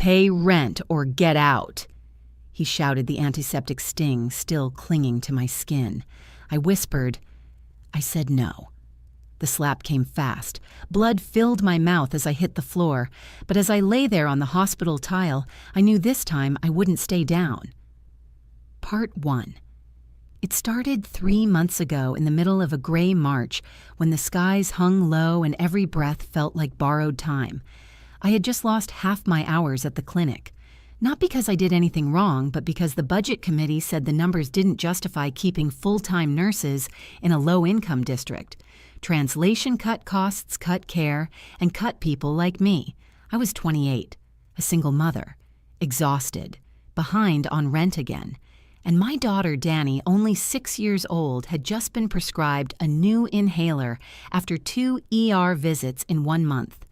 Pay rent or get out." He shouted, the antiseptic sting still clinging to my skin. I whispered. I said no. The slap came fast. Blood filled my mouth as I hit the floor, but as I lay there on the hospital tile, I knew this time I wouldn't stay down. Part 1. It started 3 months ago in the middle of a gray March when the skies hung low and every breath felt like borrowed time. I had just lost half my hours at the clinic. Not because I did anything wrong, but because the budget committee said the numbers didn't justify keeping full-time nurses in a low-income district. Translation cut costs, cut care, and cut people like me. I was 28, a single mother, exhausted, behind on rent again. And my daughter, Danny, only 6 years old, had just been prescribed a new inhaler after 2 ER visits in 1 month.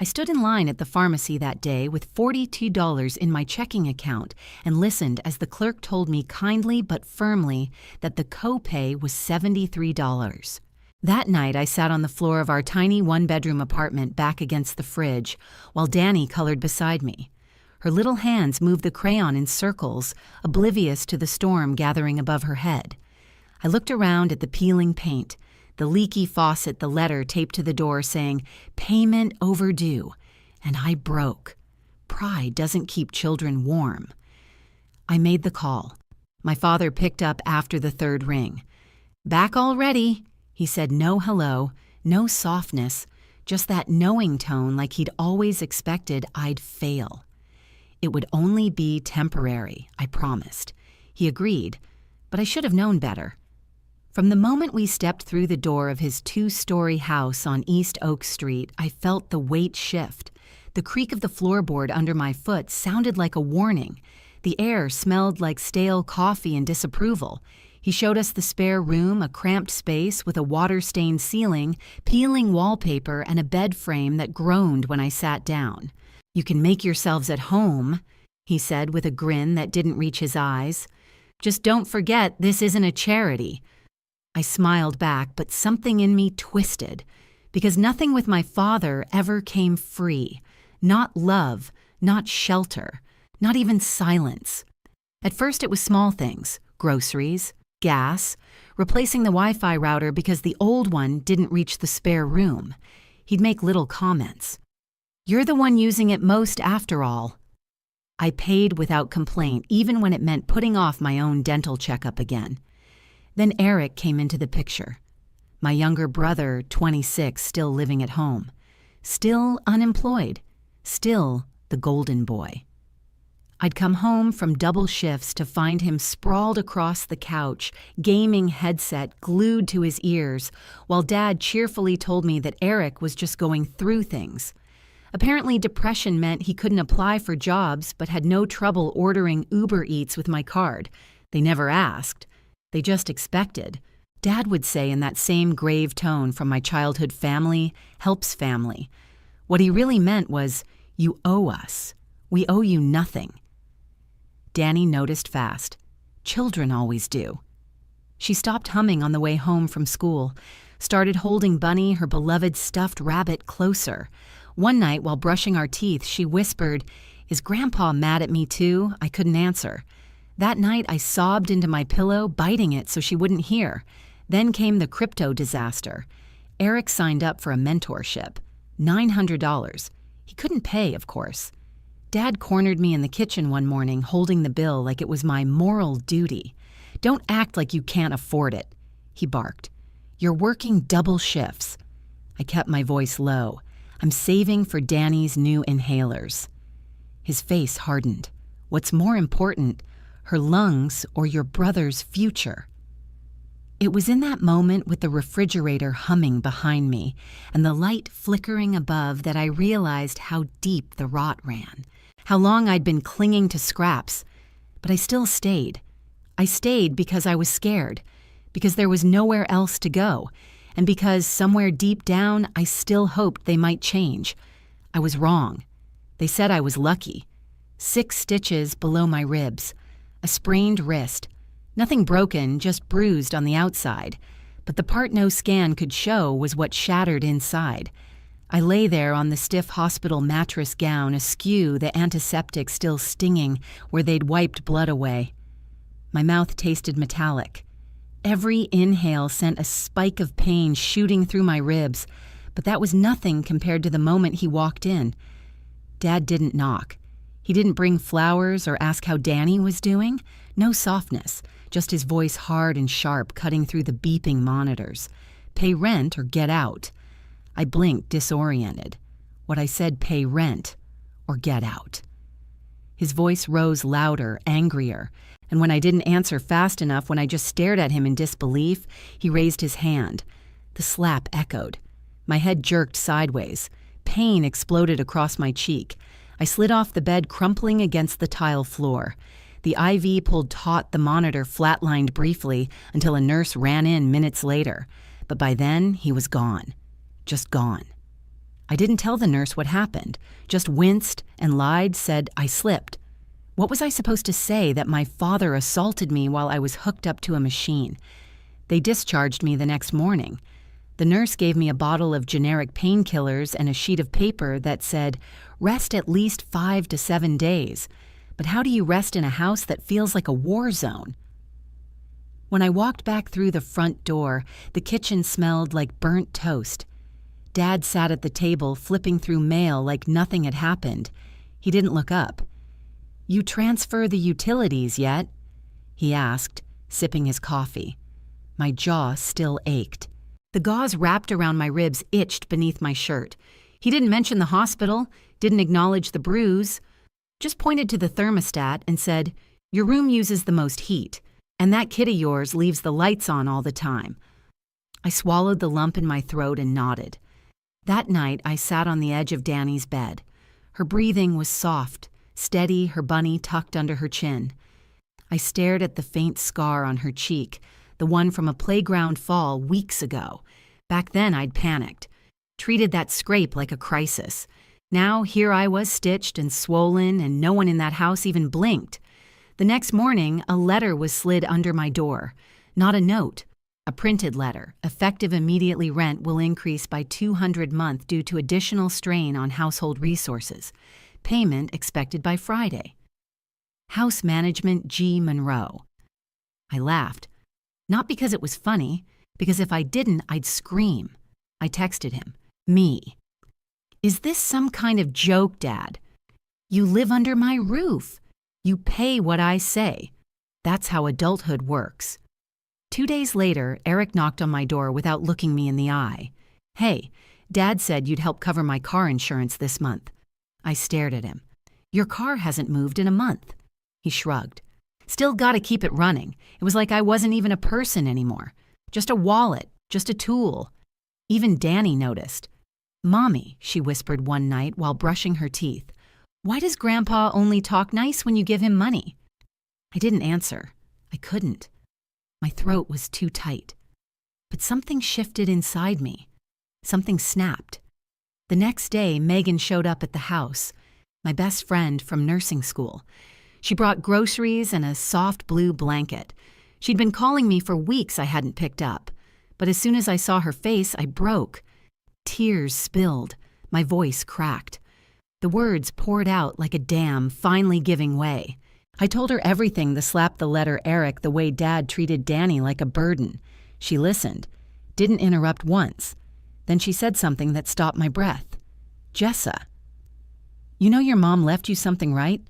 I stood in line at the pharmacy that day with $42 in my checking account and listened as the clerk told me kindly but firmly that the copay was $73. That night, I sat on the floor of our tiny one-bedroom apartment back against the fridge while Danny colored beside me. Her little hands moved the crayon in circles, oblivious to the storm gathering above her head. I looked around at the peeling paint, the leaky faucet, the letter taped to the door saying, "Payment overdue," and I broke. Pride doesn't keep children warm. I made the call. My father picked up after the 3rd ring. "Back already," he said. No hello, no softness, just that knowing tone like he'd always expected I'd fail. It would only be temporary, I promised. He agreed, but I should have known better. From the moment we stepped through the door of his 2-story house on East Oak Street, I felt the weight shift. The creak of the floorboard under my foot sounded like a warning. The air smelled like stale coffee and disapproval. He showed us the spare room, a cramped space with a water-stained ceiling, peeling wallpaper, and a bed frame that groaned when I sat down. "You can make yourselves at home," he said with a grin that didn't reach his eyes. "Just don't forget this isn't a charity." I smiled back, but something in me twisted, because nothing with my father ever came free. Not love, not shelter, not even silence. At first it was small things, groceries, gas, replacing the Wi-Fi router because the old one didn't reach the spare room. He'd make little comments. "You're the one using it most after all." I paid without complaint, even when it meant putting off my own dental checkup again. Then Eric came into the picture. My younger brother, 26, still living at home. Still unemployed. Still the golden boy. I'd come home from double shifts to find him sprawled across the couch, gaming headset glued to his ears, while Dad cheerfully told me that Eric was just going through things. Apparently depression meant he couldn't apply for jobs but had no trouble ordering Uber Eats with my card. They never asked. They just expected. Dad would say in that same grave tone from my childhood family, helps family. What he really meant was, "You owe us. We owe you nothing." Danny noticed fast. Children always do. She stopped humming on the way home from school, started holding Bunny, her beloved stuffed rabbit, closer. One night while brushing our teeth, she whispered, "Is Grandpa mad at me too?" I couldn't answer. That night, I sobbed into my pillow, biting it so she wouldn't hear. Then came the crypto disaster. Eric signed up for a mentorship. $900. He couldn't pay, of course. Dad cornered me in the kitchen one morning, holding the bill like it was my moral duty. "Don't act like you can't afford it," he barked. "You're working double shifts." I kept my voice low. "I'm saving for Danny's new inhalers." His face hardened. "What's more important, her lungs or your brother's future?" It was in that moment with the refrigerator humming behind me and the light flickering above that I realized how deep the rot ran, how long I'd been clinging to scraps. But I still stayed. I stayed because I was scared, because there was nowhere else to go, and because somewhere deep down I still hoped they might change. I was wrong. They said I was lucky. 6 stitches below my ribs. A sprained wrist. Nothing broken, just bruised on the outside. But the part no scan could show was what shattered inside. I lay there on the stiff hospital mattress gown, askew, the antiseptic still stinging where they'd wiped blood away. My mouth tasted metallic. Every inhale sent a spike of pain shooting through my ribs, but that was nothing compared to the moment he walked in. Dad didn't knock. He didn't bring flowers or ask how Danny was doing. No softness, just his voice hard and sharp, cutting through the beeping monitors. Pay rent or get out. I blinked, disoriented. What I said, pay rent or get out. His voice rose louder, angrier, and when I didn't answer fast enough, when I just stared at him in disbelief, he raised his hand. The slap echoed. My head jerked sideways. Pain exploded across my cheek. I slid off the bed, crumpling against the tile floor. The IV pulled taut, the monitor flatlined briefly until a nurse ran in minutes later. But by then, he was gone. Just gone. I didn't tell the nurse what happened, just winced and lied, said I slipped. What was I supposed to say, that my father assaulted me while I was hooked up to a machine? They discharged me the next morning. The nurse gave me a bottle of generic painkillers and a sheet of paper that said, rest at least 5 to 7 days. But how do you rest in a house that feels like a war zone? When I walked back through the front door, the kitchen smelled like burnt toast. Dad sat at the table, flipping through mail like nothing had happened. He didn't look up. You transfer the utilities yet? He asked, sipping his coffee. My jaw still ached. The gauze wrapped around my ribs itched beneath my shirt. He didn't mention the hospital, didn't acknowledge the bruise, just pointed to the thermostat and said, your room uses the most heat, and that kid of yours leaves the lights on all the time. I swallowed the lump in my throat and nodded. That night, I sat on the edge of Danny's bed. Her breathing was soft, steady, her bunny tucked under her chin. I stared at the faint scar on her cheek, the one from a playground fall weeks ago. Back then, I'd panicked, treated that scrape like a crisis. Now, here I was stitched and swollen, and no one in that house even blinked. The next morning, a letter was slid under my door. Not a note. A printed letter. Effective immediately, rent will increase by $200 a month due to additional strain on household resources. Payment expected by Friday. House Management G. Monroe. I laughed. Not because it was funny, because if I didn't, I'd scream. I texted him. Me. Is this some kind of joke, Dad? You live under my roof. You pay what I say. That's how adulthood works. 2 days later, Eric knocked on my door without looking me in the eye. Hey, Dad said you'd help cover my car insurance this month. I stared at him. Your car hasn't moved in a month. He shrugged. Still gotta keep it running. It was like I wasn't even a person anymore. Just a wallet, just a tool. Even Danny noticed. Mommy, she whispered one night while brushing her teeth. Why does Grandpa only talk nice when you give him money? I didn't answer. I couldn't. My throat was too tight. But something shifted inside me. Something snapped. The next day, Megan showed up at the house, my best friend from nursing school. She brought groceries and a soft blue blanket. She'd been calling me for weeks I hadn't picked up. But as soon as I saw her face, I broke. Tears spilled. My voice cracked. The words poured out like a dam finally giving way. I told her everything, the slap, the letter, Eric, the way Dad treated Danny like a burden. She listened, didn't interrupt once. Then she said something that stopped my breath. Jessa. You know your mom left you something, right?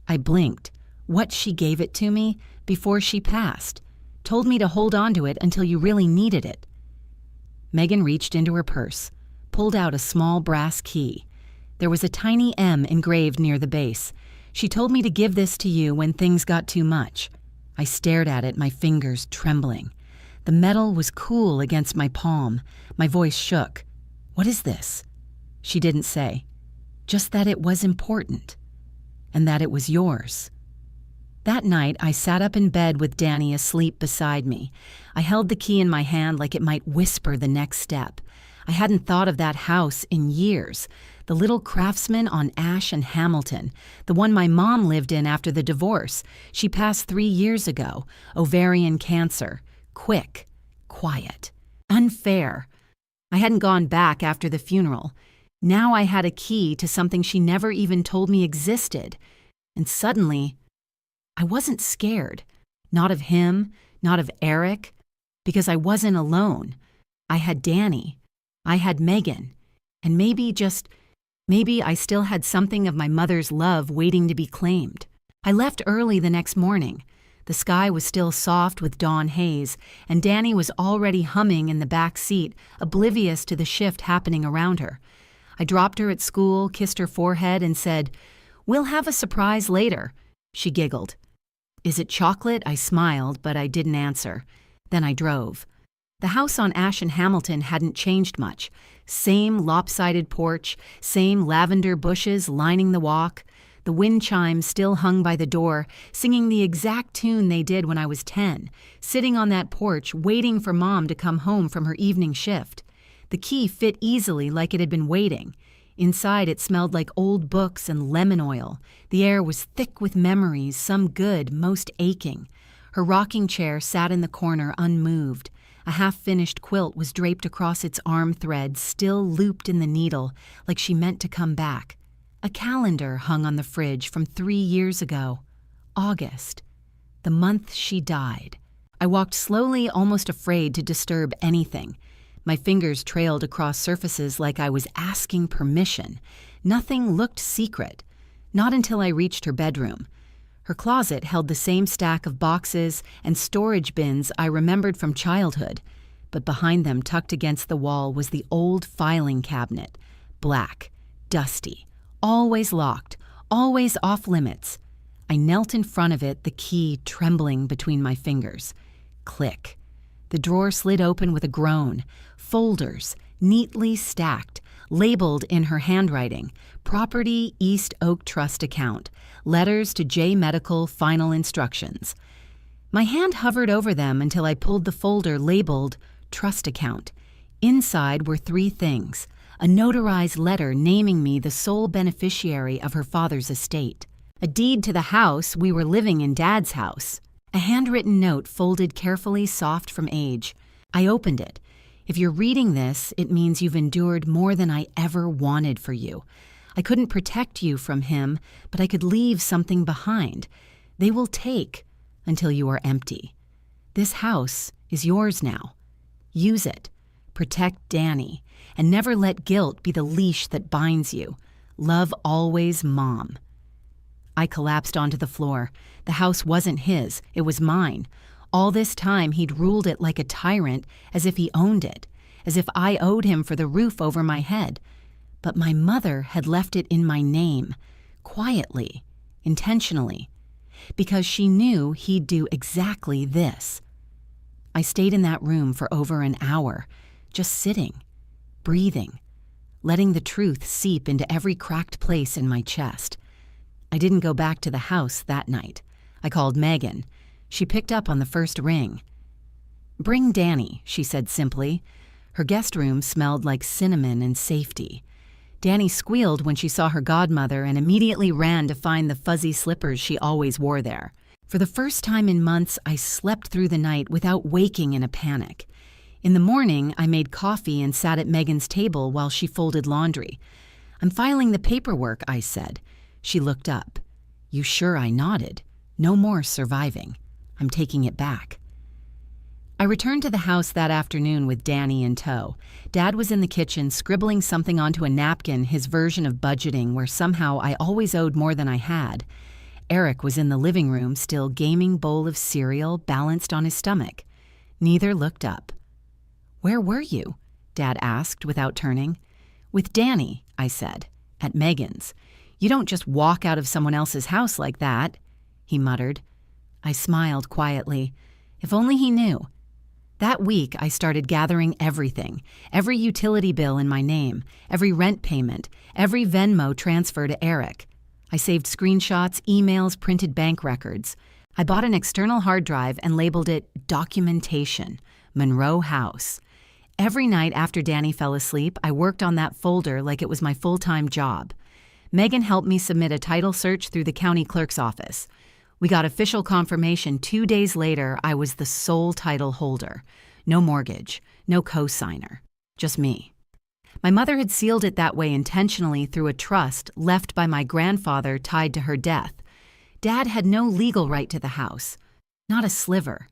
I blinked. What, she gave it to me before she passed. Told me to hold on to it until you really needed it. Megan reached into her purse, pulled out a small brass key. There was a tiny M engraved near the base. She told me to give this to you when things got too much. I stared at it, my fingers trembling. The metal was cool against my palm. My voice shook. What is this? She didn't say. Just that it was important. And that it was yours. That night, I sat up in bed with Danny asleep beside me. I held the key in my hand like it might whisper the next step. I hadn't thought of that house in years. The little craftsman on Ash and Hamilton, the one my mom lived in after the divorce. She passed 3 years ago. Ovarian cancer. Quick. Quiet. Unfair. I hadn't gone back after the funeral. Now I had a key to something she never even told me existed. And suddenly, I wasn't scared. Not of him, not of Eric, because I wasn't alone. I had Danny. I had Megan. And maybe I still had something of my mother's love waiting to be claimed. I left early the next morning. The sky was still soft with dawn haze, and Danny was already humming in the back seat, oblivious to the shift happening around her. I dropped her at school, kissed her forehead, and said, "We'll have a surprise later." She giggled. "Is it chocolate?" I smiled, but I didn't answer. Then I drove. The house on Ash and Hamilton hadn't changed much. Same lopsided porch, same lavender bushes lining the walk. The wind chimes still hung by the door, singing the exact tune they did when I was 10, sitting on that porch waiting for Mom to come home from her evening shift. The key fit easily like it had been waiting. Inside it smelled like old books and lemon oil. The air was thick with memories, some good, most aching. Her rocking chair sat in the corner unmoved. A half-finished quilt was draped across its arm thread, still looped in the needle, like she meant to come back. A calendar hung on the fridge from 3 years ago. August, the month she died. I walked slowly, almost afraid to disturb anything. My fingers trailed across surfaces like I was asking permission. Nothing looked secret. Not until I reached her bedroom. Her closet held the same stack of boxes and storage bins I remembered from childhood, but behind them, tucked against the wall, was the old filing cabinet. Black, dusty, always locked, always off limits. I knelt in front of it, the key trembling between my fingers. Click. The drawer slid open with a groan. Folders, neatly stacked, labeled in her handwriting, Property East Oak Trust Account, Letters to J Medical Final Instructions. My hand hovered over them until I pulled the folder labeled Trust Account. Inside were 3 things: a notarized letter naming me the sole beneficiary of her father's estate, a deed to the house we were living in, Dad's house, a handwritten note folded carefully, soft from age. I opened it. If you're reading this, it means you've endured more than I ever wanted for you. I couldn't protect you from him, but I could leave something behind. They will take until you are empty. This house is yours now. Use it. Protect Danny, and never let guilt be the leash that binds you. Love always, Mom. I collapsed onto the floor. The house wasn't his, it was mine. All this time he'd ruled it like a tyrant, as if he owned it, as if I owed him for the roof over my head. But my mother had left it in my name, quietly, intentionally, because she knew he'd do exactly this. I stayed in that room for over an hour, just sitting, breathing, letting the truth seep into every cracked place in my chest. I didn't go back to the house that night. I called Megan. She picked up on the first ring. "Bring Danny," she said simply. Her guest room smelled like cinnamon and safety. Danny squealed when she saw her godmother and immediately ran to find the fuzzy slippers she always wore there. For the first time in months, I slept through the night without waking in a panic. In the morning, I made coffee and sat at Megan's table while she folded laundry. "I'm filing the paperwork," I said. She looked up. "You sure?" I nodded. "No more surviving. I'm taking it back." I returned to the house that afternoon with Danny in tow. Dad was in the kitchen scribbling something onto a napkin, his version of budgeting, where somehow I always owed more than I had. Eric was in the living room, still gaming bowl of cereal balanced on his stomach. Neither looked up. "Where were you?" Dad asked without turning. "With Danny," I said, "at Megan's. You don't just walk out of someone else's house like that," he muttered. I smiled quietly. If only he knew. That week, I started gathering everything, every utility bill in my name, every rent payment, every Venmo transfer to Eric. I saved screenshots, emails, printed bank records. I bought an external hard drive and labeled it Documentation, Monroe House. Every night after Danny fell asleep, I worked on that folder like it was my full-time job. Megan helped me submit a title search through the county clerk's office. We got official confirmation 2 days later I was the sole title holder. No mortgage, no co-signer, just me. My mother had sealed it that way intentionally through a trust left by my grandfather tied to her death. Dad had no legal right to the house, not a sliver.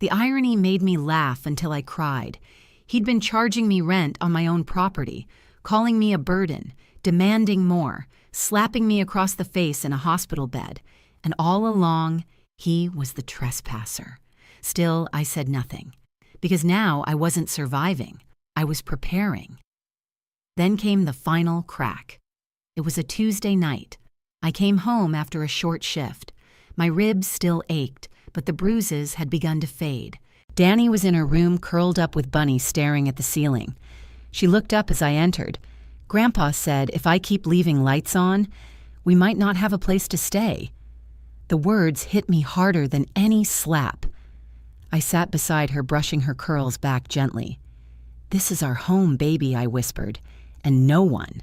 The irony made me laugh until I cried. He'd been charging me rent on my own property, calling me a burden, demanding more, slapping me across the face in a hospital bed, and all along, he was the trespasser. Still, I said nothing, because now I wasn't surviving, I was preparing. Then came the final crack. It was a Tuesday night. I came home after a short shift. My ribs still ached, but the bruises had begun to fade. Danny was in her room curled up with Bunny staring at the ceiling. She looked up as I entered. Grandpa said if I keep leaving lights on, we might not have a place to stay. The words hit me harder than any slap. I sat beside her, brushing her curls back gently. "This is our home, baby," I whispered, "and no one,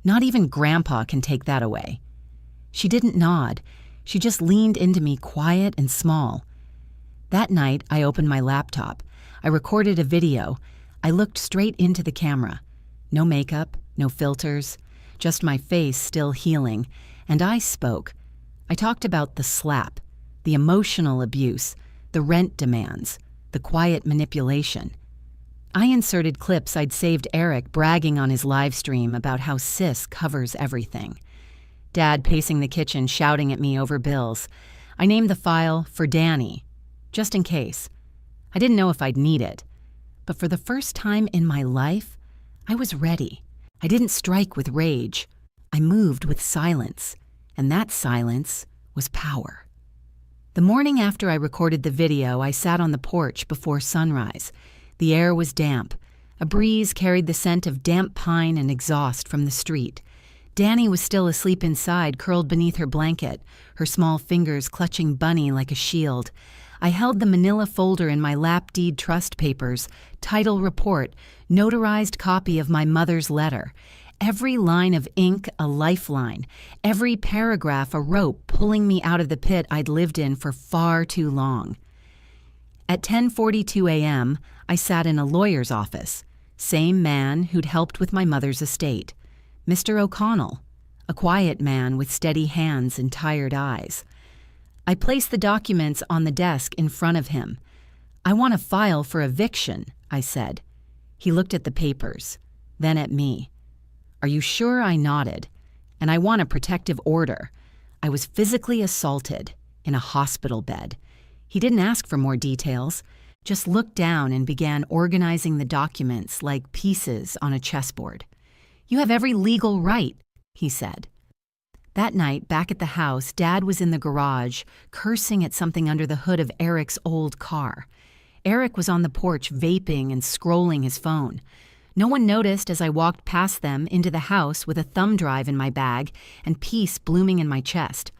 not even Grandpa, can take that away." She didn't nod. She just leaned into me, quiet and small. That night, I opened my laptop. I recorded a video. I looked straight into the camera. No makeup, no filters, just my face still healing, and I spoke. I talked about the slap, the emotional abuse, the rent demands, the quiet manipulation. I inserted clips I'd saved Eric bragging on his live stream about how Sis covers everything. Dad pacing the kitchen, shouting at me over bills. I named the file "For Danny," just in case. I didn't know if I'd need it. But for the first time in my life, I was ready. I didn't strike with rage. I moved with silence. And that silence was power. The morning after I recorded the video, I sat on the porch before sunrise. The air was damp. A breeze carried the scent of damp pine and exhaust from the street. Danny was still asleep inside, curled beneath her blanket, her small fingers clutching Bunny like a shield. I held the manila folder in my lap, deed trust papers, title report, notarized copy of my mother's letter. Every line of ink a lifeline, every paragraph a rope pulling me out of the pit I'd lived in for far too long. At 10:42 a.m., I sat in a lawyer's office. Same man who'd helped with my mother's estate. Mr. O'Connell, a quiet man with steady hands and tired eyes. I placed the documents on the desk in front of him. "I want a file for eviction," I said. He looked at the papers, then at me. "Are you sure?" I nodded. "And I want a protective order. I was physically assaulted in a hospital bed." He didn't ask for more details, just looked down and began organizing the documents like pieces on a chessboard. "You have every legal right," he said. That night, back at the house, Dad was in the garage, cursing at something under the hood of Eric's old car. Eric was on the porch vaping and scrolling his phone. No one noticed as I walked past them into the house with a thumb drive in my bag and peace blooming in my chest.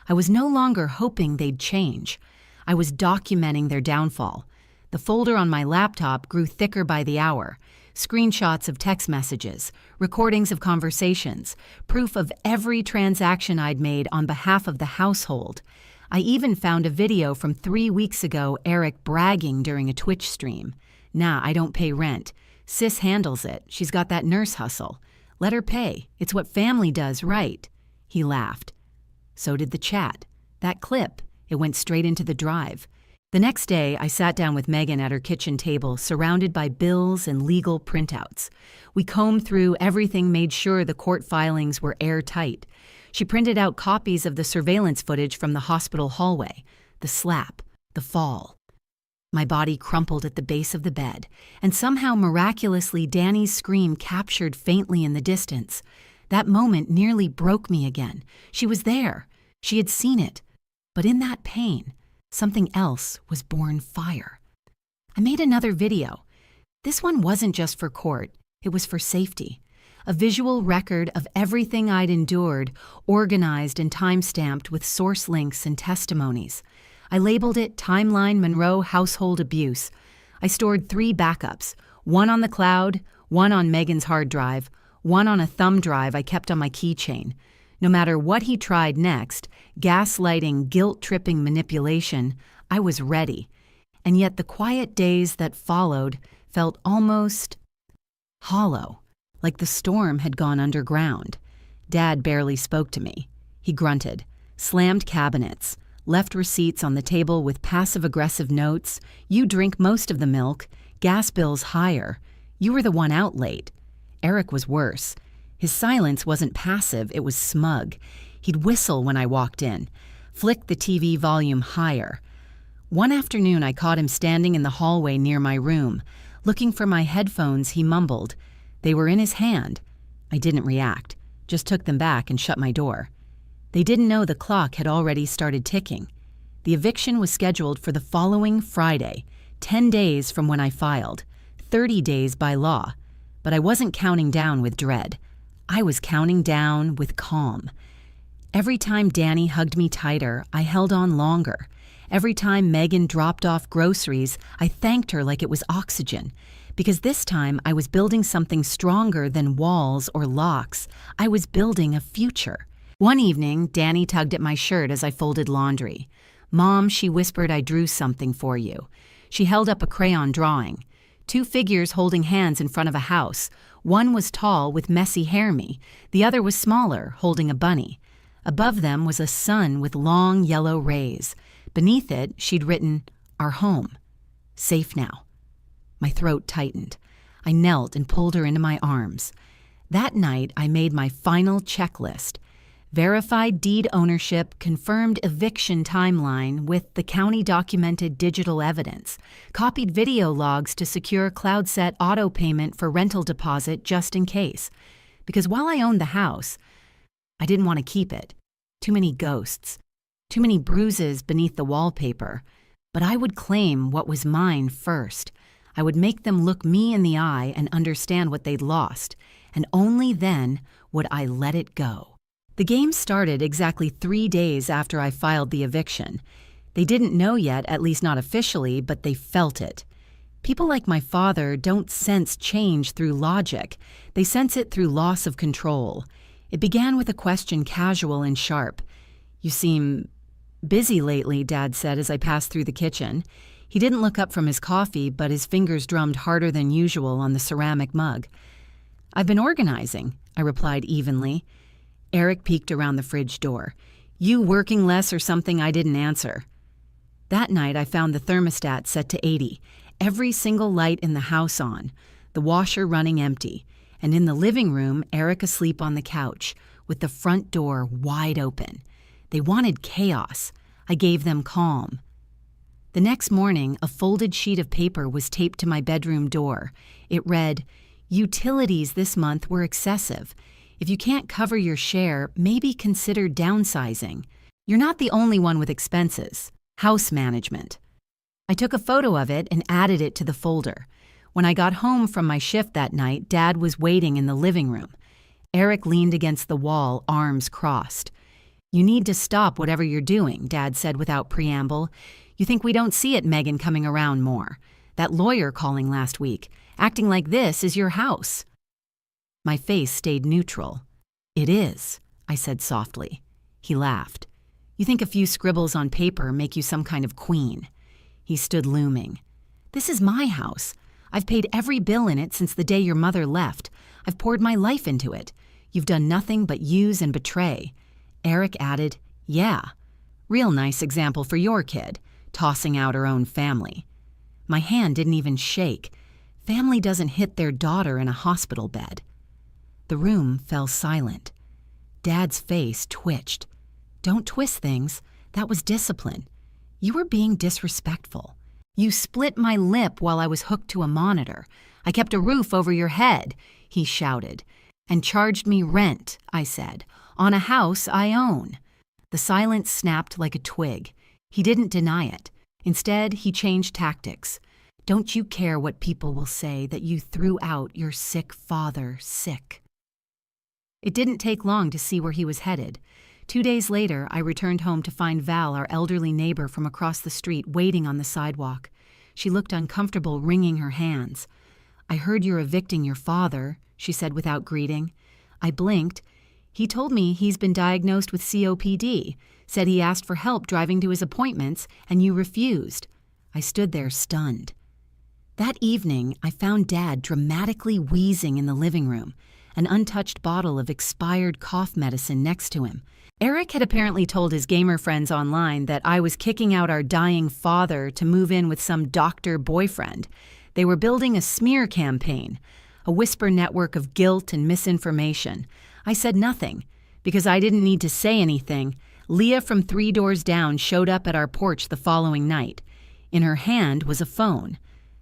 I was no longer hoping they'd change. I was documenting their downfall. The folder on my laptop grew thicker by the hour. Screenshots of text messages, recordings of conversations, proof of every transaction I'd made on behalf of the household. I even found a video from 3 weeks ago, Eric bragging during a Twitch stream. "Nah, I don't pay rent. Sis handles it. She's got that nurse hustle. Let her pay. It's what family does, right?" He laughed. So did the chat. That clip, it went straight into the drive. The next day, I sat down with Megan at her kitchen table, surrounded by bills and legal printouts. We combed through everything, made sure the court filings were airtight. She printed out copies of the surveillance footage from the hospital hallway, the slap, the fall. My body crumpled at the base of the bed, and somehow miraculously Danny's scream captured faintly in the distance. That moment nearly broke me again. She was there. She had seen it. But in that pain, something else was born fire. I made another video. This one wasn't just for court. It was for safety. A visual record of everything I'd endured, organized and time-stamped with source links and testimonies. I labeled it Timeline Monroe Household Abuse. I stored 3 backups, one on the cloud, one on Megan's hard drive, one on a thumb drive I kept on my keychain. No matter what he tried next, gaslighting, guilt-tripping manipulation, I was ready. And yet the quiet days that followed felt almost hollow, like the storm had gone underground. Dad barely spoke to me. He grunted, slammed cabinets, left receipts on the table with passive-aggressive notes. You drink most of the milk, gas bills higher. You were the one out late. Eric was worse. His silence wasn't passive, it was smug. He'd whistle when I walked in, flick the TV volume higher. One afternoon I caught him standing in the hallway near my room. Looking for my headphones, he mumbled. They were in his hand. I didn't react, just took them back and shut my door. They didn't know the clock had already started ticking. The eviction was scheduled for the following Friday, 10 days from when I filed, 30 days by law. But I wasn't counting down with dread. I was counting down with calm. Every time Danny hugged me tighter, I held on longer. Every time Megan dropped off groceries, I thanked her like it was oxygen. Because this time I was building something stronger than walls or locks. I was building a future. One evening, Danny tugged at my shirt as I folded laundry. "Mom," she whispered, "I drew something for you." She held up a crayon drawing. 2 figures holding hands in front of a house. One was tall with messy hair me. The other was smaller, holding a bunny. Above them was a sun with long yellow rays. Beneath it, she'd written, "Our home. Safe now." My throat tightened. I knelt and pulled her into my arms. That night, I made my final checklist. Verified deed ownership, confirmed eviction timeline with the county-documented digital evidence, copied video logs to secure cloud-set auto payment for rental deposit just in case. Because while I owned the house, I didn't want to keep it. Too many ghosts. Too many bruises beneath the wallpaper. But I would claim what was mine first. I would make them look me in the eye and understand what they'd lost. And only then would I let it go. The game started exactly 3 days after I filed the eviction. They didn't know yet, at least not officially, but they felt it. People like my father don't sense change through logic. They sense it through loss of control. It began with a question casual and sharp. "You seem busy lately," Dad said as I passed through the kitchen. He didn't look up from his coffee, but his fingers drummed harder than usual on the ceramic mug. "I've been organizing," I replied evenly. Eric peeked around the fridge door. "You working less or something?" I didn't answer. That night I found the thermostat set to 80, every single light in the house on, the washer running empty, and in the living room, Eric asleep on the couch, with the front door wide open. They wanted chaos. I gave them calm. The next morning, a folded sheet of paper was taped to my bedroom door. It read, "Utilities this month were excessive. If you can't cover your share, maybe consider downsizing. You're not the only one with expenses. House management." I took a photo of it and added it to the folder. When I got home from my shift that night, Dad was waiting in the living room. Eric leaned against the wall, arms crossed. "You need to stop whatever you're doing," Dad said without preamble. "You think we don't see it, Megan coming around more? That lawyer calling last week, acting like this is your house." My face stayed neutral. "It is," I said softly. He laughed. "You think a few scribbles on paper make you some kind of queen." He stood looming. "This is my house. I've paid every bill in it since the day your mother left. I've poured my life into it. You've done nothing but use and betray." Eric added, "Yeah. Real nice example for your kid, tossing out her own family." My hand didn't even shake. Family doesn't hit their daughter in a hospital bed. The room fell silent. Dad's face twitched. "Don't twist things. That was discipline. You were being disrespectful. You split my lip while I was hooked to a monitor. I kept a roof over your head," he shouted. "And charged me rent," I said, "on a house I own." The silence snapped like a twig. He didn't deny it. Instead, he changed tactics. "Don't you care what people will say that you threw out your sick father sick?" It didn't take long to see where he was headed. 2 days later, I returned home to find Val, our elderly neighbor from across the street, waiting on the sidewalk. She looked uncomfortable, wringing her hands. "I heard you're evicting your father," she said without greeting. I blinked. "He told me he's been diagnosed with COPD, said he asked for help driving to his appointments, and you refused." I stood there stunned. That evening, I found Dad dramatically wheezing in the living room. an untouched bottle of expired cough medicine next to him. Eric had apparently told his gamer friends online that I was kicking out our dying father to move in with some doctor boyfriend. They were building a smear campaign, a whisper network of guilt and misinformation. I said nothing. Because I didn't need to say anything, Leah from 3 doors down showed up at our porch the following night. In her hand was a phone.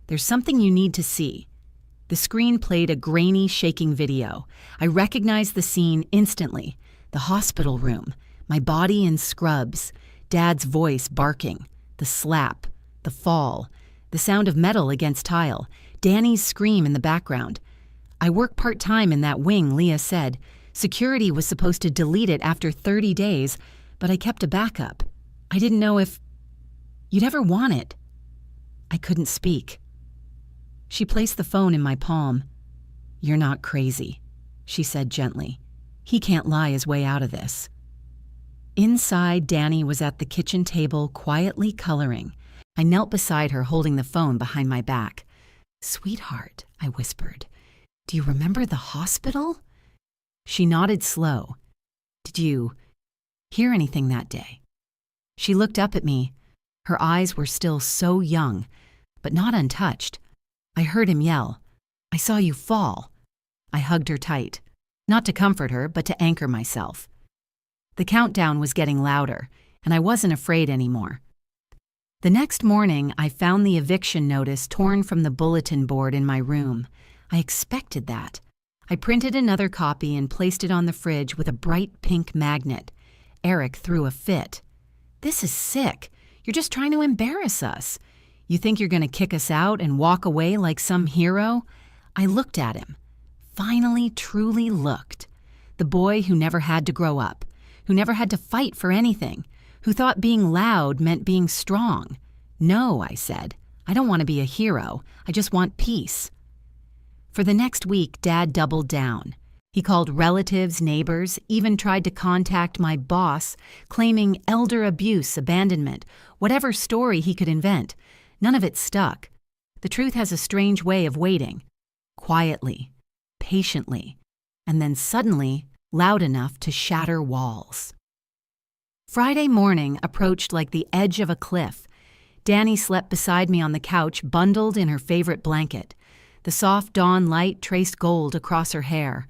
"There's something you need to see." The screen played a grainy, shaking video. I recognized the scene instantly. The hospital room, my body in scrubs, Dad's voice barking, the slap, the fall, the sound of metal against tile, Danny's scream in the background. "I work part-time in that wing," Leah said. "Security was supposed to delete it after 30 days, but I kept a backup. I didn't know if you'd ever want it." I couldn't speak. She placed the phone in my palm. "You're not crazy," she said gently. "He can't lie his way out of this." Inside, Danny was at the kitchen table, quietly coloring. I knelt beside her, holding the phone behind my back. "Sweetheart," I whispered, "do you remember the hospital?" She nodded slow. "Did you hear anything that day?" She looked up at me. Her eyes were still so young, but not untouched. I heard him yell, "I saw you fall." I hugged her tight, not to comfort her, but to anchor myself. The countdown was getting louder, and I wasn't afraid anymore. The next morning, I found the eviction notice torn from the bulletin board in my room. I expected that. I printed another copy and placed it on the fridge with a bright pink magnet. Eric threw a fit. "This is sick. You're just trying to embarrass us. You think you're going to kick us out and walk away like some hero?" I looked at him. Finally, truly looked. The boy who never had to grow up, who never had to fight for anything, who thought being loud meant being strong. "No," I said. "I don't want to be a hero. I just want peace." For the next week, Dad doubled down. He called relatives, neighbors, even tried to contact my boss, claiming elder abuse, abandonment, whatever story he could invent. None of it stuck. The truth has a strange way of waiting. Quietly, patiently, and then suddenly loud enough to shatter walls. Friday morning approached like the edge of a cliff. Danny slept beside me on the couch, bundled in her favorite blanket. The soft dawn light traced gold across her hair.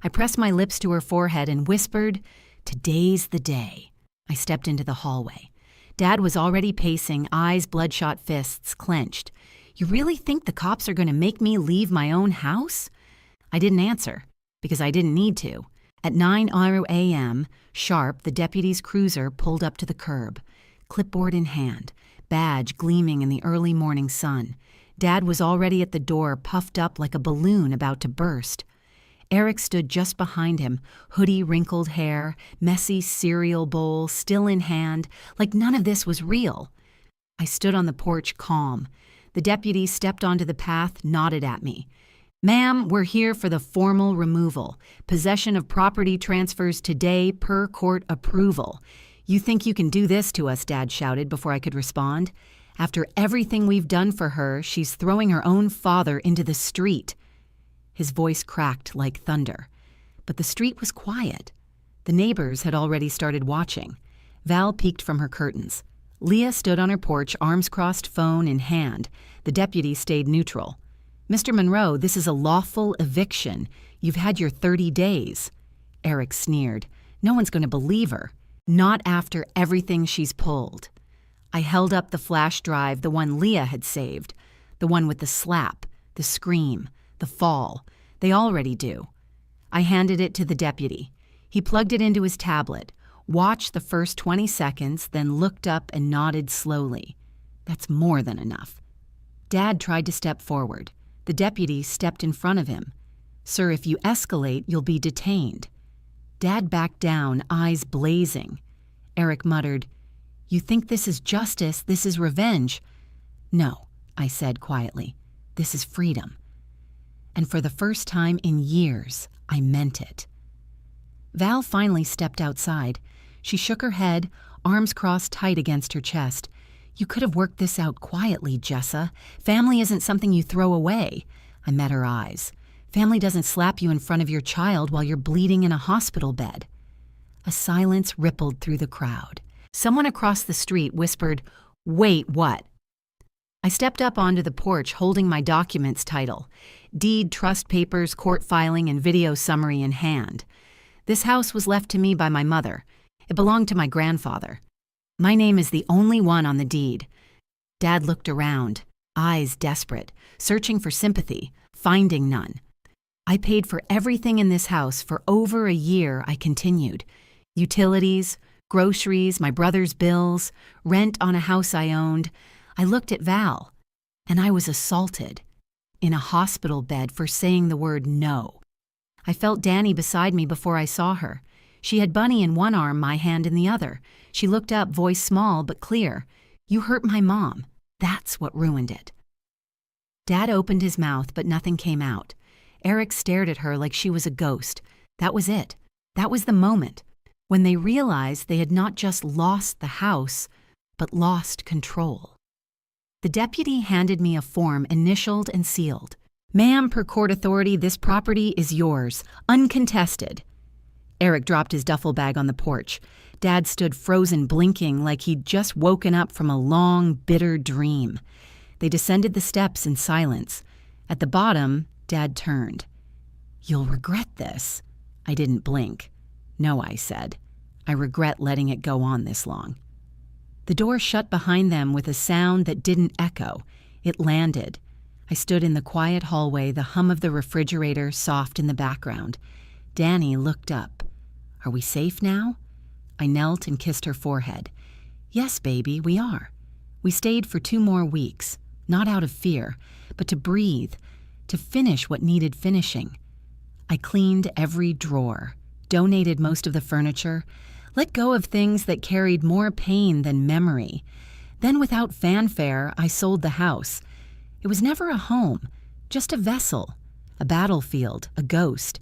I pressed my lips to her forehead and whispered, "Today's the day." I stepped into the hallway. Dad was already pacing, eyes bloodshot, fists clenched. "You really think the cops are going to make me leave my own house?" I didn't answer, because I didn't need to. At 9 a.m. sharp, the deputy's cruiser pulled up to the curb, clipboard in hand, badge gleaming in the early morning sun. Dad was already at the door, puffed up like a balloon about to burst. Eric stood just behind him, hoodie, wrinkled hair, messy cereal bowl, still in hand, like none of this was real. I stood on the porch, calm. The deputy stepped onto the path, nodded at me. "Ma'am, we're here for the formal removal. Possession of property transfers today per court approval." "You think you can do this to us?" Dad shouted before I could respond. "After everything we've done for her, she's throwing her own father into the street." His voice cracked like thunder. But the street was quiet. The neighbors had already started watching. Val peeked from her curtains. Leah stood on her porch, arms crossed, phone in hand. The deputy stayed neutral. "Mr. Monroe, this is a lawful eviction. You've had your 30 days. Eric sneered. "No one's going to believe her. Not after everything she's pulled." I held up the flash drive, the one Leah had saved. The one with the slap, the scream, the fall. They already do. I handed it to the deputy. He plugged it into his tablet, watched the first 20 seconds, then looked up and nodded slowly. That's more than enough. Dad tried to step forward. The deputy stepped in front of him. "Sir, if you escalate, you'll be detained." Dad backed down, eyes blazing. Eric muttered, "You think this is justice, this is revenge?" "No," I said quietly. "This is freedom." And for the first time in years, I meant it. Val finally stepped outside. She shook her head, arms crossed tight against her chest. "You could have worked this out quietly, Jessa. Family isn't something you throw away." I met her eyes. Family doesn't slap you in front of your child while you're bleeding in a hospital bed." A silence rippled through the crowd. Someone across the street whispered, "Wait, what?" I stepped up onto the porch holding my documents title, deed, trust papers, court filing, and video summary in hand. This house was left to me by my mother. It belonged to my grandfather. My name is the only one on the deed. Dad looked around, eyes desperate, searching for sympathy, finding none. "I paid for everything in this house for over a year," I continued. "Utilities, groceries, my brother's bills, rent on a house I owned." I looked at Val, and I was assaulted. In a hospital bed for saying the word no. I felt Danny beside me before I saw her. She had Bunny in one arm, my hand in the other. She looked up, voice small but clear. "You hurt my mom. That's what ruined it." Dad opened his mouth, but nothing came out. Eric stared at her like she was a ghost. That was it. That was the moment when they realized they had not just lost the house, but lost control. The deputy handed me a form initialed and sealed. "Ma'am, per court authority, this property is yours, uncontested." Eric dropped his duffel bag on the porch. Dad stood frozen, blinking like he'd just woken up from a long, bitter dream. They descended the steps in silence. At the bottom, Dad turned. "You'll regret this." I didn't blink. "No," I said. "I regret letting it go on this long." The door shut behind them with a sound that didn't echo. It landed. I stood in the quiet hallway, the hum of the refrigerator soft in the background. Danny looked up. "Are we safe now?" I knelt and kissed her forehead. "Yes, baby, we are. We stayed for 2 more weeks, not out of fear, but to breathe, to finish what needed finishing." I cleaned every drawer, donated most of the furniture, let go of things that carried more pain than memory. Then, without fanfare, I sold the house. It was never a home, just a vessel, a battlefield, a ghost.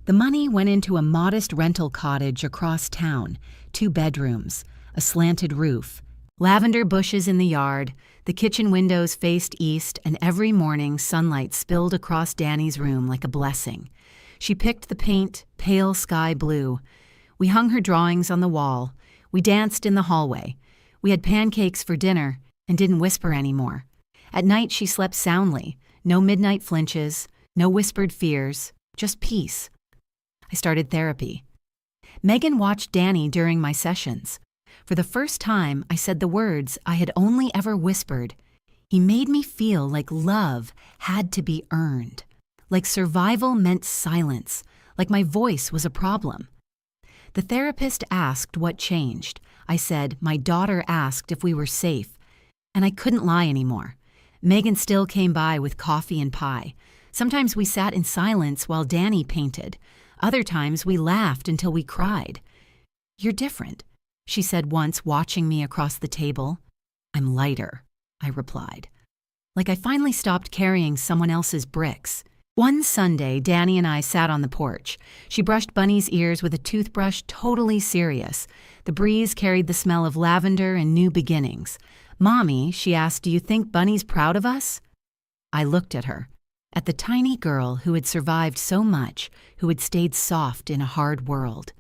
The money went into a modest rental cottage across town, 2 bedrooms, a slanted roof, lavender bushes in the yard, the kitchen windows faced east, and every morning sunlight spilled across Danny's room like a blessing. She picked the paint, pale sky blue. We hung her drawings on the wall. We danced in the hallway. We had pancakes for dinner and didn't whisper anymore. At night she slept soundly. No midnight flinches, no whispered fears, just peace. I started therapy. Megan watched Danny during my sessions. For the first time, I said the words I had only ever whispered. He made me feel like love had to be earned, like survival meant silence, like my voice was a problem. The therapist asked what changed. I said, "My daughter asked if we were safe," and I couldn't lie anymore. Megan still came by with coffee and pie. Sometimes we sat in silence while Danny painted. Other times we laughed until we cried. "You're different," she said once, watching me across the table. "I'm lighter," I replied. Like I finally stopped carrying someone else's bricks. One Sunday, Danny and I sat on the porch. She brushed Bunny's ears with a toothbrush, totally serious. The breeze carried the smell of lavender and new beginnings. "Mommy," she asked, "do you think Bunny's proud of us?" I looked at her, at the tiny girl who had survived so much, who had stayed soft in a hard world.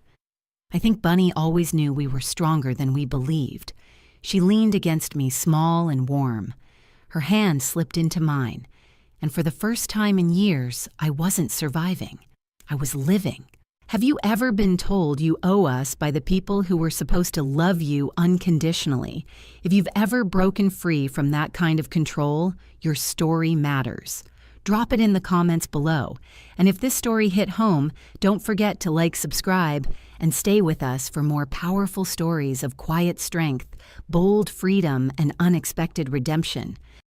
"I think Bunny always knew we were stronger than we believed." She leaned against me, small and warm. Her hand slipped into mine. And for the first time in years, I wasn't surviving. I was living. Have you ever been told you owe us by the people who were supposed to love you unconditionally? If you've ever broken free from that kind of control, your story matters. Drop it in the comments below. And if this story hit home, don't forget to like, subscribe, and stay with us for more powerful stories of quiet strength, bold freedom, and unexpected redemption.